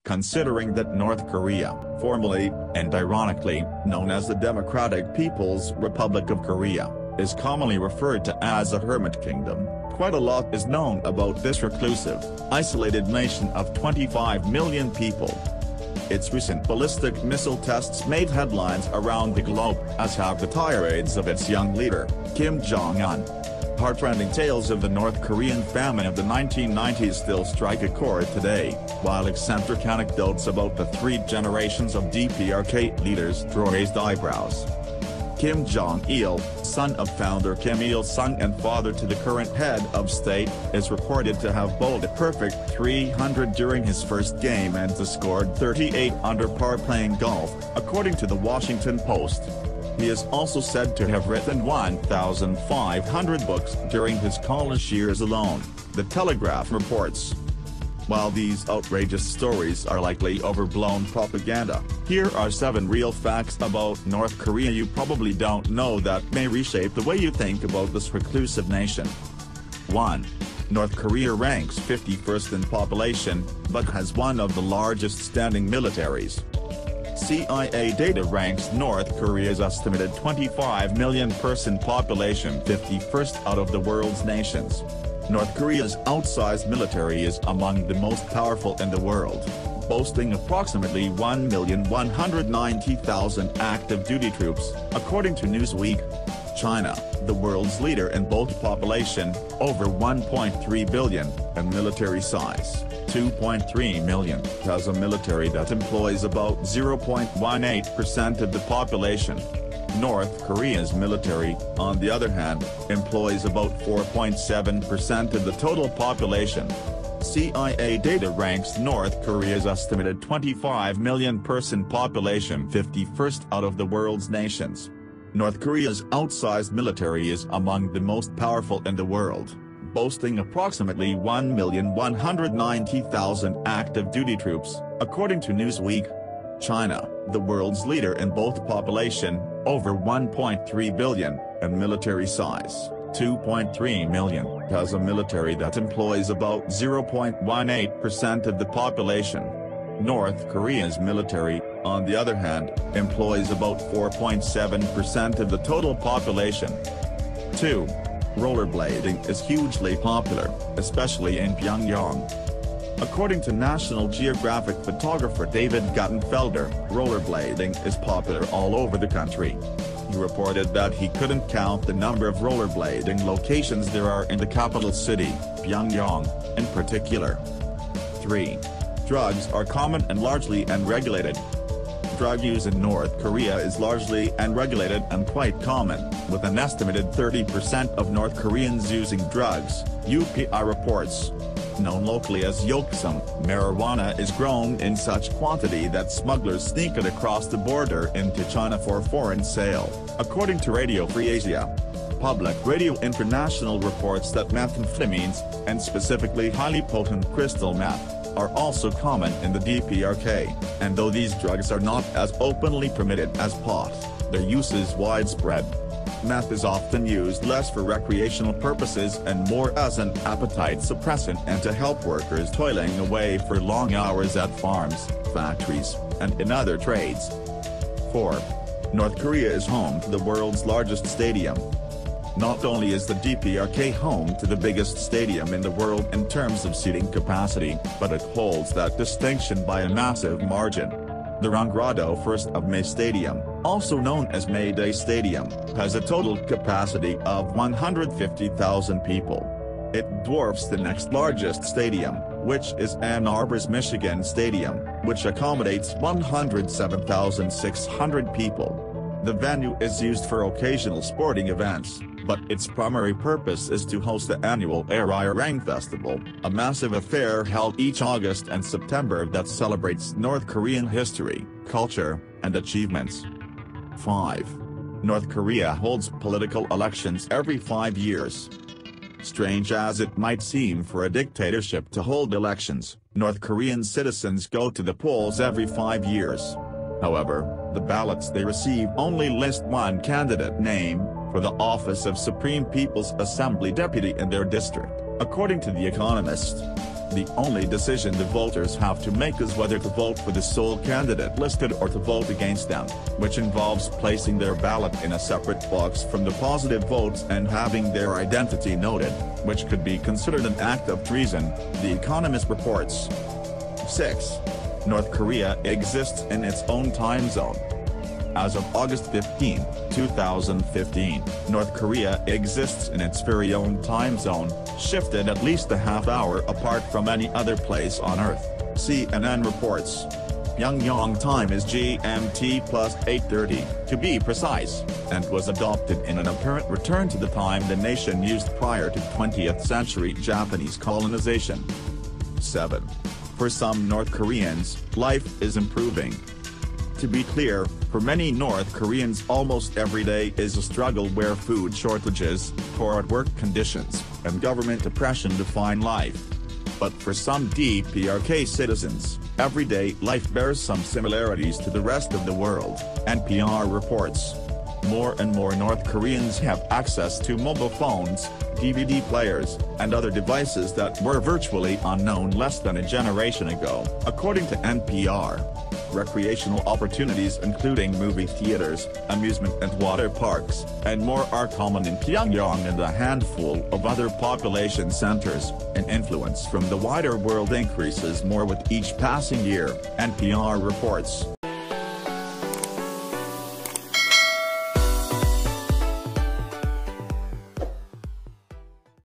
considering that North Korea, formally, and ironically, known as the Democratic People's Republic of Korea, is commonly referred to as a hermit kingdom. Quite a lot is known about this reclusive, isolated nation of 25 million people. Its recent ballistic missile tests made headlines around the globe, as have the tirades of its young leader, Kim Jong-un. Heartrending tales of the North Korean famine of the 1990s still strike a chord today, while eccentric anecdotes about the three generations of DPRK leaders draw raised eyebrows. Kim Jong-il, son of founder Kim Il-sung and father to the current head of state, is reported to have bowled a perfect 300 during his first game and to scored 38 under par playing golf, according to the Washington Post. He is also said to have written 1,500 books during his college years alone, The Telegraph reports. While these outrageous stories are likely overblown propaganda, here are 7 real facts about North Korea you probably don't know that may reshape the way you think about this reclusive nation. 1. North Korea ranks 51st in population, but has one of the largest standing militaries. CIA data ranks North Korea's estimated 25 million person population 51st out of the world's nations. North Korea's outsized military is among the most powerful in the world, boasting approximately 1,190,000 active duty troops, according to Newsweek. China, the world's leader in both population, over 1.3 billion, and military size, 2.3 million, has a military that employs about 0.18% of the population. North Korea's military, on the other hand, employs about 4.7% of the total population. CIA data ranks North Korea's estimated 25 million person population 51st out of the world's nations. North Korea's outsized military is among the most powerful in the world, boasting approximately 1,190,000 active duty troops, according to Newsweek. China, the world's leader in both population, over 1.3 billion, and military size, 2.3 million, has a military that employs about 0.18% of the population. North Korea's military, on the other hand, employs about 4.7% of the total population. 2. Rollerblading is hugely popular, especially in Pyongyang. According to National Geographic photographer David Guttenfelder, rollerblading is popular all over the country. He reported that he couldn't count the number of rollerblading locations there are in the capital city, Pyongyang, in particular. 3. Drugs are common and largely unregulated. Drug use in North Korea is largely unregulated and quite common, with an estimated 30% of North Koreans using drugs, UPI reports. Known locally as yoksum, marijuana is grown in such quantity that smugglers sneak it across the border into China for foreign sale, according to Radio Free Asia. Public Radio International reports that methamphetamines, and specifically highly potent crystal meth, are also common in the DPRK, and though these drugs are not as openly permitted as pot, their use is widespread. Meth is often used less for recreational purposes and more as an appetite suppressant and to help workers toiling away for long hours at farms, factories, and in other trades. 4. North Korea is home to the world's largest stadium. Not only is the DPRK home to the biggest stadium in the world in terms of seating capacity, but it holds that distinction by a massive margin. The Runggrado 1st of May Stadium, also known as May Day Stadium, has a total capacity of 150,000 people. It dwarfs the next largest stadium, which is Ann Arbor's Michigan Stadium, which accommodates 107,600 people. The venue is used for occasional sporting events, but its primary purpose is to host the annual Arirang Festival, a massive affair held each August and September that celebrates North Korean history, culture, and achievements. 5. North Korea holds political elections every 5 years. Strange as it might seem for a dictatorship to hold elections, North Korean citizens go to the polls every 5 years. However, the ballots they receive only list one candidate name, for the office of Supreme People's Assembly deputy in their district, according to The Economist. The only decision the voters have to make is whether to vote for the sole candidate listed or to vote against them, which involves placing their ballot in a separate box from the positive votes and having their identity noted, which could be considered an act of treason, The Economist reports. 6. North Korea exists in its own time zone. As of August 15, 2015, North Korea exists in its very own time zone, shifted at least a half hour apart from any other place on Earth, CNN reports. Pyongyang time is GMT plus 8:30, to be precise, and was adopted in an apparent return to the time the nation used prior to 20th century Japanese colonization. 7. For some North Koreans, life is improving. To be clear, for many North Koreans almost every day is a struggle where food shortages, poor work conditions, and government oppression define life. But for some DPRK citizens, everyday life bears some similarities to the rest of the world, NPR reports. More and more North Koreans have access to mobile phones, DVD players, and other devices that were virtually unknown less than a generation ago, according to NPR. Recreational opportunities including movie theaters, amusement and water parks, and more are common in Pyongyang and a handful of other population centers, and influence from the wider world increases more with each passing year, NPR reports.